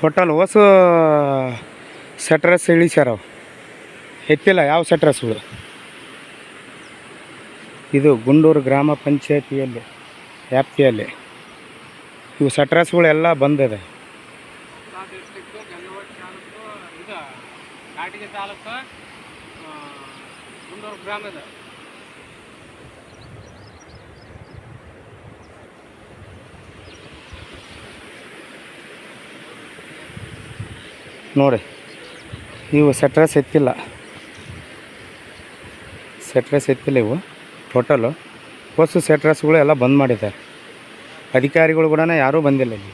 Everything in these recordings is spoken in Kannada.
ಟೋಟಲ್ ಹೊಸ ಸೆಟ್ರಸ್ ಇಳಿಸ್ಯಾರ ಅವು ಎತ್ತಿಲ್ಲ ಯಾವ ಸೆಟ್ರಸ್ಗಳು. ಇದು ಗುಂಡೂರು ಗ್ರಾಮ ಪಂಚಾಯತಿಯಲ್ಲಿ ವ್ಯಾಪ್ತಿಯಲ್ಲಿ ಇವು ಸೆಟ್ರಸ್ಗಳೆಲ್ಲ ಬಂದಿದೆ. ನೋಡಿ ಇವು ಸೆಟ್ರಸ್ ಎತ್ತಿಲ್ಲ ಇವು ಟೋಟಲು ಹೊಸ ಸೆಟ್ರಸ್ಗಳು ಎಲ್ಲ ಬಂದ್ ಮಾಡಿದ್ದಾರೆ. ಅಧಿಕಾರಿಗಳು ಕೂಡ ಯಾರೂ ಬಂದಿಲ್ಲ ಇಲ್ಲಿ.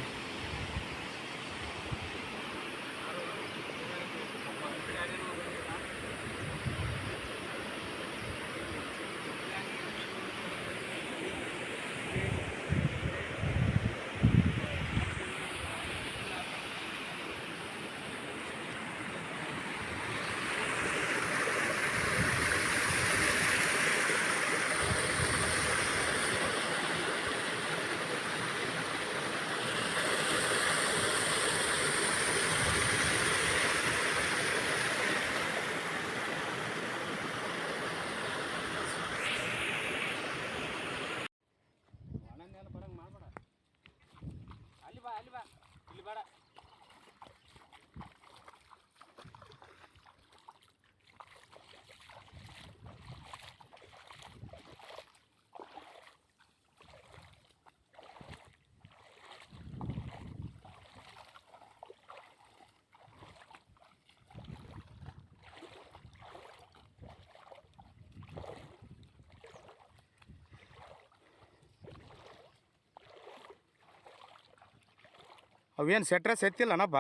ಅವೇನು ಸೆಟ್ರಸ್ ಎತ್ತಿಲ್ಲನಪ್ಪ?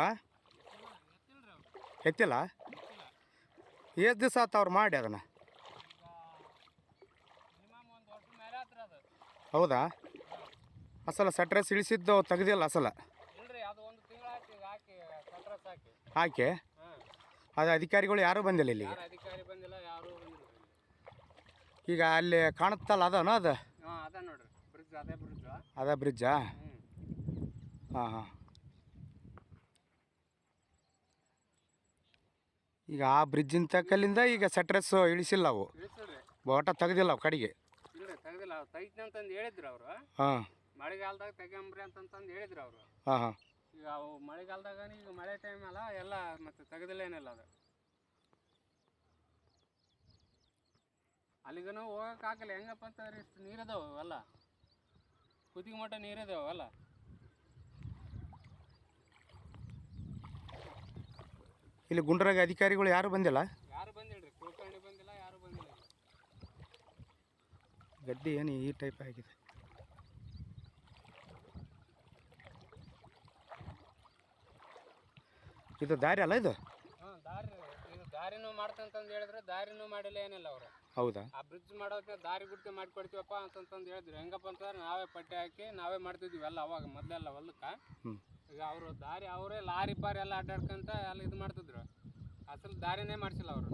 ಎತ್ತಿಲ್ಲ? ಎಷ್ಟು ದಿವಸ ಆತ ಅವ್ರು ಮಾಡಿ ಅದನ್ನು? ಹೌದಾ? ಅಸಲ ಸೆಟ್ರಸ್ ಇಳಿಸಿದ್ದು ತೆಗ್ದಿಲ್ಲ ಅಸಲ ಹಾಕಿ? ಅದು ಅಧಿಕಾರಿಗಳು ಯಾರೂ ಬಂದಿಲ್ಲ ಇಲ್ಲಿ. ಈಗ ಅಲ್ಲಿ ಕಾಣುತ್ತಲ್ಲ ಅದನ ಅದು ಅದ ಬ್ರಿಡ್ಜಾ? ಹಾಂ ಹಾಂ. ಈಗ ಆ ಬ್ರಿಡ್ಜಿನ ತಕ್ಕಲ್ಲಿಂದ ಈಗ ಸೆಟ್ರಸ್ ಇಳಿಸಿಲ್ಲ ಅವು ಬೋಟ ತೆಗ್ದಿಲ್ಲ ಅವು ಕಡೆಗೆ. ಹೇಳಿದ್ರು ಅವರು. ಹಾಂ ಮಳೆಗಾಲದಾಗ ತೆಗಂಬ್ರಿ ಅಂತಂದು ಹೇಳಿದ್ರು ಅವರು. ಹಾಂ ಹಾಂ. ಈಗ ಅವು ಮಳೆಗಾಲದಾಗ ಈಗ ಮಳೆ ಟೈಮ್ ಅಲ್ಲ ಎಲ್ಲ ಮತ್ತೆ ತೆಗೆದಿಲ್ಲೇನಿಲ್ಲ ಅದು. ಅಲ್ಲಿಗನು ಹೋಗಕ್ಕಾಗಲ್ಲ. ಹೆಂಗಪ್ಪ ಅಂತಂದ್ರೆ ಇಷ್ಟು ನೀರದವು ಅಲ್ಲ, ಕುದಿಗೆ ಮಟ್ಟ ನೀರದವು ಅಲ್ಲ. ಇಲ್ಲಿ ಗುಂಡ್ರಾಗ ಅಧಿಕಾರಿಗಳು ಯಾರು ಬಂದಿಲ್ಲ? ಯಾರು ಬಂದಿಲ್ರಿ, ಕುಲಕರ್ಣಿ ಬಂದಿಲ್ಲ, ಯಾರು ಬಂದಿಲ್ಲ. ಗಡ್ಡಿ ಏನು ಈ ಟೈಪ್ ಆಗಿದೆ. ಇದು ದಾರಿ ಅಲ್ಲ ಇದು? ಹಾಂ ದಾರಿ. ಇದು ದಾರಿನೂ ಮಾಡ್ತಂತಂದು ಹೇಳಿದ್ರೆ ದಾರಿನೂ ಮಾಡಿಲ್ಲ, ಏನಿಲ್ಲ ಅವರು. ಹೌದಾ? ಆ ಬ್ರಿಡ್ಜ್ ಮಾಡೋದನ್ನ ದಾರಿ ಗುಡ್ತಿ ಮಾಡಿಕೊಡ್ತೀವಪ್ಪ ಅಂತಂತಂದು ಹೇಳಿದ್ರು. ಹೆಂಗಪ್ಪ ಅಂತಂದ್ರೆ ನಾವೇ ಪಟ್ಟಿ ಹಾಕಿ ನಾವೇ ಮಾಡ್ತಿದ್ವಿ ಎಲ್ಲ ಅವಾಗ ಮೊದಲೆಲ್ಲ ಹೊಲಕ್ಕೆ. ಈಗ ಅವರು ದಾರಿ ಅವರೇ ಲಾರಿ ಪಾರಿ ಎಲ್ಲ ಅಡ್ಡಾಡ್ಕೊಂತ ಎಲ್ಲ ಇದು ಮಾಡ್ತಿದ್ರು. ಅಸಲು ದಾರಿನೇ ಮಾಡಿಸಿಲ್ಲ ಅವರು.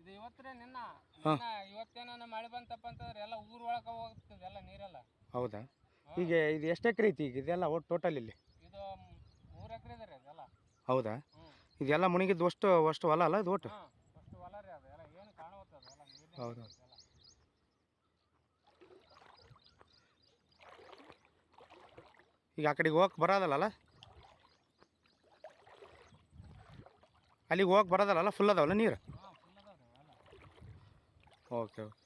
ಇದು ಇವತ್ತೇ ನಿನ್ನ ಇವತ್ತೇನ ಮಳೆ ಬಂತಪ್ಪ ಅಂತಂದ್ರೆ ಎಲ್ಲ ಊರ ಒಳಗೆ ಹೋಗ್ತದೆ ಎಲ್ಲ ನೀರೆಲ್ಲ. ಹೌದಾ? ಈಗ ಇದು ಎಷ್ಟು ಎಕರೆ ಐತಿ ಈಗ ಇದೆಲ್ಲ ಒಟ್ಟು ಟೋಟಲ್ ಇಲ್ಲಿ? ಇದು 3 ಎಕರೆ ಇದೆ ರೀ ಅದೆಲ್ಲ. ಹೌದಾ? ಇದೆಲ್ಲ ಮುಳುಗಿದ್ದು ಅಷ್ಟು ಹೊಲ ಅಲ್ಲ ಇದು ಒಟ್ಟು? ಅಷ್ಟು ಹೊಲ ರೀ ಅದು ಎಲ್ಲ ಏನು ಕಾಣುತ್ತದೆ ಎಲ್ಲ ನೀರು. ಹೌದು. ಈಗ ಆ ಕಡೆಗೆ ಹೋಗಕ್ಕೆ ಬರೋದಲ್ಲ, ಅಲ್ಲಿಗೆ ಹೋಗಕ್ಕೆ ಬರೋದಲ್ಲ, ಫುಲ್ ಅದಾವಲ್ಲ ನೀರು? ಹಾಂ ಫುಲ್ ಅದಾವ ರೀ ಎಲ್ಲ. Okay okay.